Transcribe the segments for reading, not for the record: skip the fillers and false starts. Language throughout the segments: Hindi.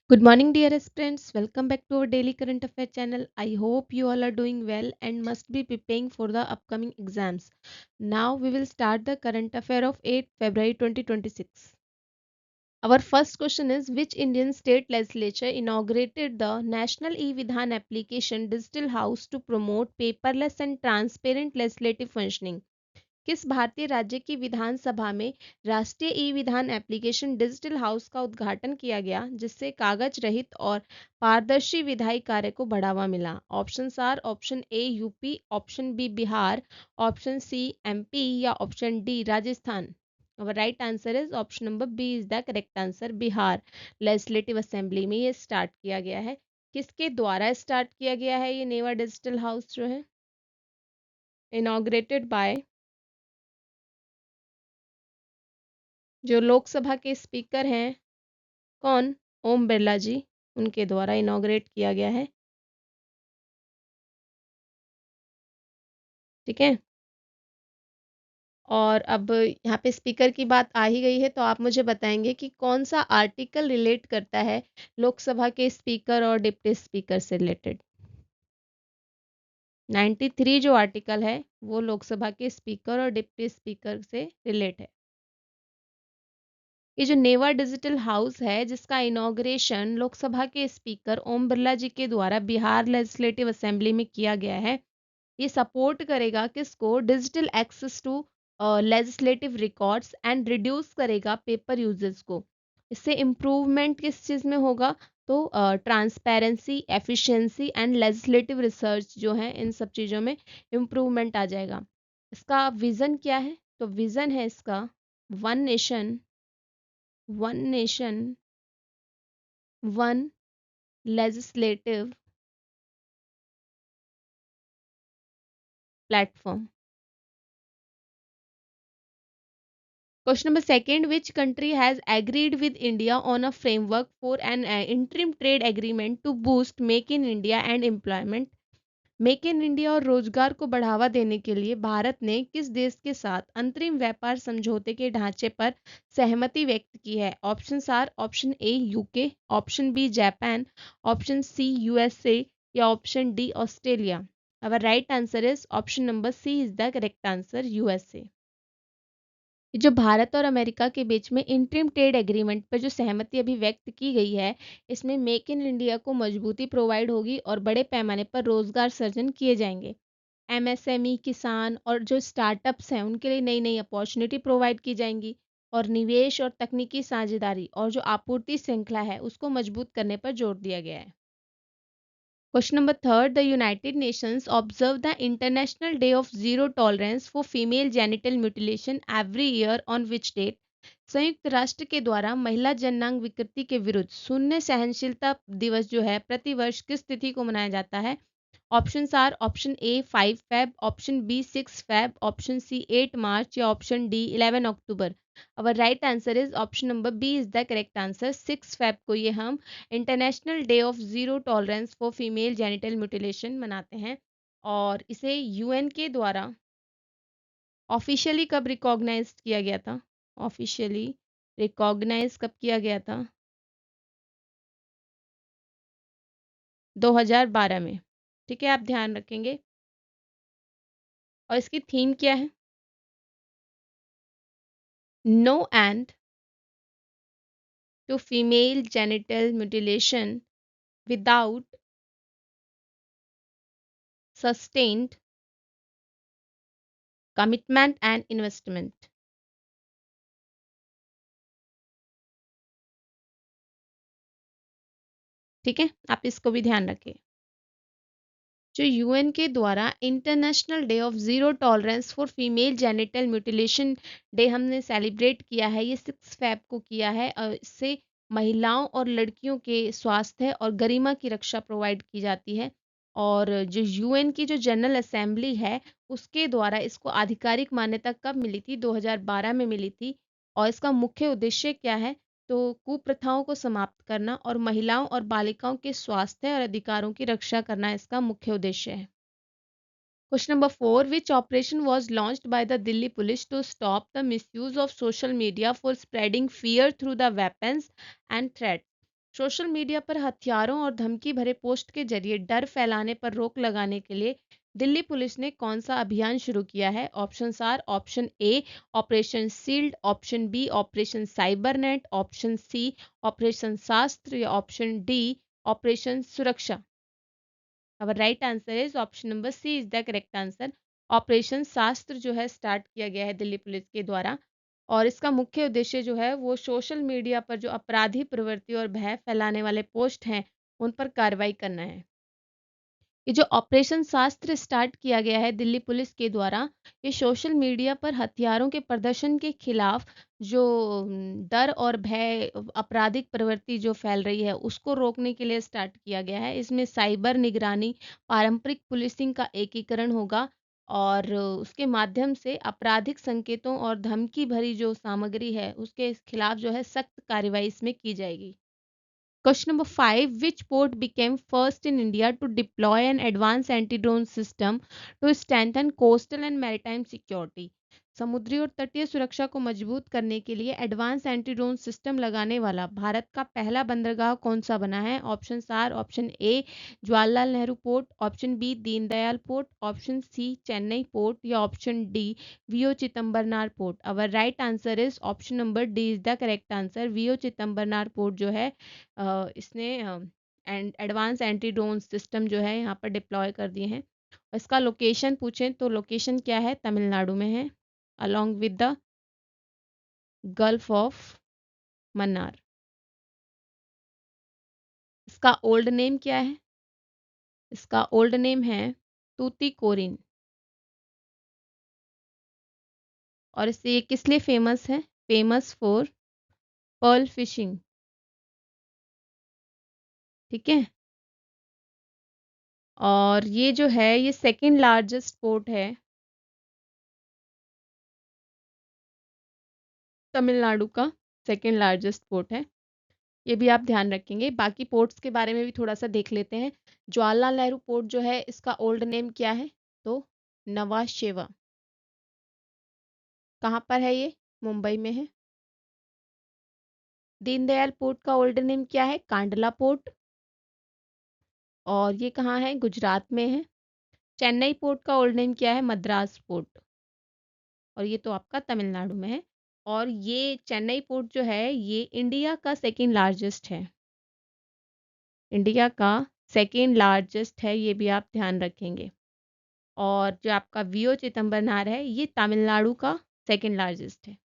Good morning, dear aspirants. Welcome back to our daily current affair channel. I hope you all are doing well and must be preparing for the upcoming exams. Now we will start the current affair of 8 February 2026. Our first question is, which Indian state legislature inaugurated the National E-Vidhan application Digital House to promote paperless and transparent legislative functioning? किस भारतीय राज्य की विधानसभा में राष्ट्रीय ई विधान एप्लीकेशन डिजिटल हाउस का उद्घाटन किया गया जिससे कागज रहित और पारदर्शी विधायी कार्य को बढ़ावा मिला? Option are, option A UP, option B Bihar, option C MP या ऑप्शन डी राजस्थान? और right answer is option number B is the correct answer, Bihar legislative assembly में ये स्टार्ट किया गया है। किसके द्वारा स्टार्ट किया गया है ये नेवा डिजिटल हाउस जो है? इनॉग्रेटेड बाय जो लोकसभा के स्पीकर हैं, कौन? ओम बिरला जी, उनके द्वारा इनॉग्रेट किया गया है। ठीक है, और अब यहाँ पे स्पीकर की बात आ ही गई है तो आप मुझे बताएंगे कि कौन सा आर्टिकल रिलेट करता है लोकसभा के स्पीकर और डिप्टी स्पीकर से रिलेटेड? 93 जो आर्टिकल है वो लोकसभा के स्पीकर और डिप्टी स्पीकर से रिलेट है। ये जो नेवा डिजिटल हाउस है जिसका इनॉग्रेशन लोकसभा के स्पीकर ओम बिरला जी के द्वारा बिहार लेजिस्लेटिव असेंबली में किया गया है, ये सपोर्ट करेगा किसको? Digital access to legislative records and reduce करेगा पेपर यूजेस को। इससे इम्प्रूवमेंट किस चीज़ में होगा? तो transparency, efficiency and legislative research जो है इन सब चीज़ों में इम्प्रूवमेंट आ जाएगा। इसका विज़न क्या है? तो विज़न है इसका one nation one legislative platform. Question number second, which country has agreed with India on a framework for an interim trade agreement to boost Make in India and employment? Make in India और रोजगार को बढ़ावा देने के लिए भारत ने किस देश के साथ अंतरिम व्यापार समझौते के ढांचे पर सहमति व्यक्त की है? Option are, option A UK, option B Japan, option C USA या option D Australia? Our right answer is option number C is the correct answer, USA. जो भारत और अमेरिका के बीच में इंटरिम ट्रेड एग्रीमेंट पर जो सहमति अभी व्यक्त की गई है, इसमें मेक इन इंडिया को मजबूती प्रोवाइड होगी और बड़े पैमाने पर रोजगार सृजन किए जाएंगे। एमएसएमई, किसान और जो स्टार्टअप्स हैं उनके लिए नई नई अपॉर्चुनिटी प्रोवाइड की जाएंगी और निवेश और तकनीकी साझेदारी और जो आपूर्ति श्रृंखला है उसको मजबूत करने पर जोर दिया गया है। Question number third, the United Nations observe the International Day of Zero Tolerance for Female Genital Mutilation every year on which date? संयुक्त राष्ट्र के द्वारा महिला जननांग विकृति के विरुद्ध शून्य सहनशीलता दिवस जो है प्रतिवर्ष किस तिथि को मनाया जाता है? Option are, option A 5 Feb, option B 6 Feb, option C 8 March या option D 11 October? Our right answer is option number B is the correct answer, 6 Feb को ये हम international day of zero tolerance for female genital mutilation मनाते हैं। और इसे यूएन के द्वारा ऑफिशियली कब रिकॉग्नाइज किया गया था? ऑफिशियली रिकॉग्नाइज कब किया गया था? 2012 में। ठीक है, आप ध्यान रखेंगे। और इसकी थीम क्या है? No end to female genital mutilation without sustained commitment and investment. ठीक है, आप इसको भी ध्यान रखें। जो यूएन के द्वारा international day of zero tolerance for female genital mutilation day हमने सेलिब्रेट किया है, ये 6 फेब को किया है। इससे महिलाओं और लड़कियों के स्वास्थ्य और गरिमा की रक्षा प्रोवाइड की जाती है। और जो यूएन की जो जनरल असेंबली है उसके द्वारा इसको आधिकारिक मान्यता कब मिली थी? 2012 में मिली थी। और इसका मुख्य उद्देश्य क्या है? तो कुप्रथाओं को समाप्त करना और महिलाओं और बालिकाओं के स्वास्थ्य और अधिकारों की रक्षा करना इसका मुख्य उद्देश्य है। Question number 4, which operation was launched by the Delhi police to stop the misuse of social media for spreading fear through the weapons and threat? Social media पर हथियारों और धमकी भरे पोस्ट के जरिए डर फैलाने पर रोक लगाने के लिए दिल्ली पुलिस ने कौन सा अभियान शुरू किया है? Options are option A operation sealed, option B operation cybernet, option C operation Shastra या option D operation Suraksha. Our right answer is option number C is the correct answer. Operation Shastra जो है स्टार्ट किया गया है दिल्ली पुलिस के द्वारा, और इसका मुख्य उद्देश्य जो है वो सोशल मीडिया पर जो अपराधी प्रवृत्ति और भय फैलाने वाले पोस्ट हैं उन पर कार्रवाई करना है। ये जो ऑपरेशन शास्त्र स्टार्ट किया गया है दिल्ली पुलिस के द्वारा, ये सोशल मीडिया पर हथियारों के प्रदर्शन के खिलाफ जो डर और भय, आपराधिक प्रवृत्ति जो फैल रही है उसको रोकने के लिए स्टार्ट किया गया है। इसमें साइबर निगरानी, पारंपरिक पुलिसिंग का एकीकरण होगा और उसके माध्यम से आपराधिक संकेतों और धमकी भरी जो सामग्री है उसके खिलाफ जो है सख्त कार्रवाई इसमें की जाएगी। Question number 5. Which port became first in India to deploy an advanced anti-drone system to strengthen coastal and maritime security? समुद्री और तटीय सुरक्षा को मजबूत करने के लिए एडवांस एंटी ड्रोन सिस्टम लगाने वाला भारत का पहला बंदरगाह कौन सा बना है? Option are option A Jawaharlal Nehru port, option B Deendayal port, option C Chennai port या option D V O Chidambaranar port. Our right answer is option number D is the correct answer. V O Chidambaranar port जो है इसने एडवांस एंटी ड्रोन सिस्टम जो है यहाँ पर डिप्लॉय कर दिए हैं। इसका लोकेशन पूछें तो लोकेशन क्या है? तमिलनाडु में है, along with the gulf of Mannar. इसका ओल्ड नेम क्या है? इसका ओल्ड नेम है तूतीकोरिन। और इससे ये किस लिए फेमस है? Famous for pearl fishing. ठीक है, और ये जो है ये सेकंड लार्जेस्ट पोर्ट है तमिलनाडु का, सेकंड लार्जेस्ट पोर्ट है, ये भी आप ध्यान रखेंगे। बाकी पोर्ट्स के बारे में भी थोड़ा सा देख लेते हैं। जवाहरलाल नेहरू पोर्ट जो है इसका ओल्ड नेम क्या है? तो नवा शेवा। कहाँ पर है ये? मुंबई में है। दीनदयाल पोर्ट का ओल्ड नेम क्या है? कांडला पोर्ट, और ये कहाँ है? गुजरात में है। चेन्नई पोर्ट का ओल्ड नेम क्या है? मद्रास पोर्ट, और ये तो आपका तमिलनाडु में है। और ये चेन्नई पोर्ट जो है ये इंडिया का सेकेंड लार्जेस्ट है, इंडिया का सेकेंड लार्जेस्ट है, ये भी आप ध्यान रखेंगे। और जो आपका वीओ चिदम्बरनार है ये तमिलनाडु का सेकेंड लार्जेस्ट है।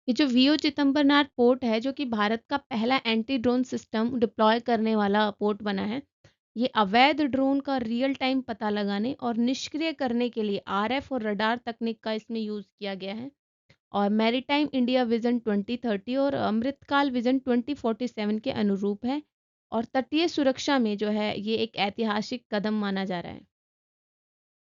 ये जो वीओ चिदम्बरनार पोर्ट है जो कि भारत का पहला एंटी ड्रोन सिस्टम डिप्लॉय करने वाला पोर्ट बना है, ये अवैध ड्रोन का रियल टाइम पता लगाने और निष्क्रिय करने के लिए आरएफ और रडार तकनीक का इसमें यूज़ किया गया है। और मैरीटाइम इंडिया विजन 2030 और अमृतकाल विजन 2047 के अनुरूप है, और तटीय सुरक्षा में जो है ये एक ऐतिहासिक कदम माना जा रहा है।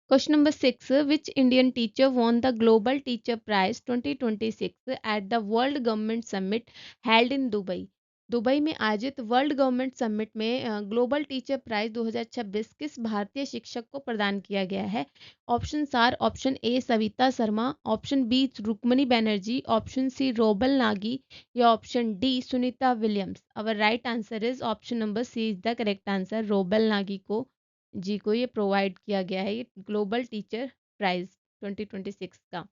Question number 6. Which Indian teacher won the Global Teacher Prize 2026 at the World Government Summit held in Dubai? Dubai में आयोजित वर्ल्ड गवर्नमेंट समिट में ग्लोबल टीचर प्राइज 2026 किस भारतीय शिक्षक को प्रदान किया गया है? Option are option A Savita Sharma, option B Rukmini Banerjee, option C Robal Nagi या option D Sunita Williams. Our right answer is option number C is the correct answer. Robal Nagi को जी को ये प्रोवाइड किया गया है ये ग्लोबल टीचर प्राइज 2026 का।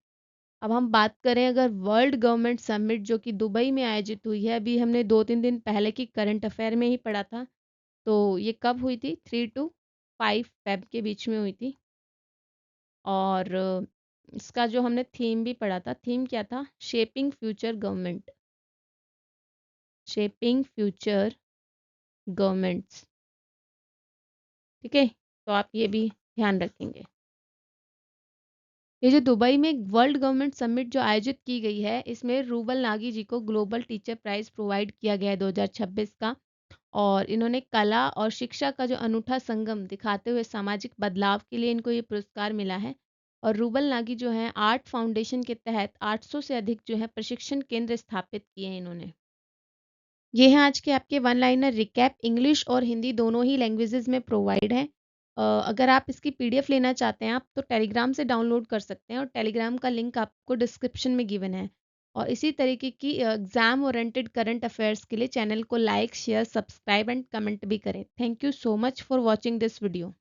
अब हम बात करें अगर वर्ल्ड गवर्नमेंट समिट जो कि दुबई में आयोजित हुई है, अभी हमने 2-3 दिन पहले की करंट अफेयर में ही पढ़ा था, तो ये कब हुई थी? 3 to 5 फेब के बीच में हुई थी। और इसका जो हमने थीम भी पढ़ा था, थीम क्या था? Shaping future government, shaping future governments. ठीक है, तो आप ये भी ध्यान रखेंगे। ये जो दुबई में वर्ल्ड गवर्नमेंट समिट जो आयोजित की गई है, इसमें रूबल नागी जी को ग्लोबल टीचर प्राइज प्रोवाइड किया गया है 2026 का, और इन्होंने कला और शिक्षा का जो अनूठा संगम दिखाते हुए सामाजिक बदलाव के लिए इनको ये पुरस्कार मिला है। और रूबल नागी जो है आर्ट फाउंडेशन के तहत 800 से अधिक जो है प्रशिक्षण केंद्र स्थापित किए हैं इन्होंने। ये हैं आज के आपके वन लाइनर रिकैप। इंग्लिश और हिंदी दोनों ही लैंग्वेजेस में प्रोवाइड है। अगर आप इसकी पीडीएफ लेना चाहते हैं आप तो टेलीग्राम से डाउनलोड कर सकते हैं, और टेलीग्राम का लिंक आपको डिस्क्रिप्शन में गिवन है। और इसी तरीके की एग्ज़ाम ओरिएंटेड करंट अफेयर्स के लिए चैनल को like, share, subscribe and comment भी करें। Thank you so much for watching this video.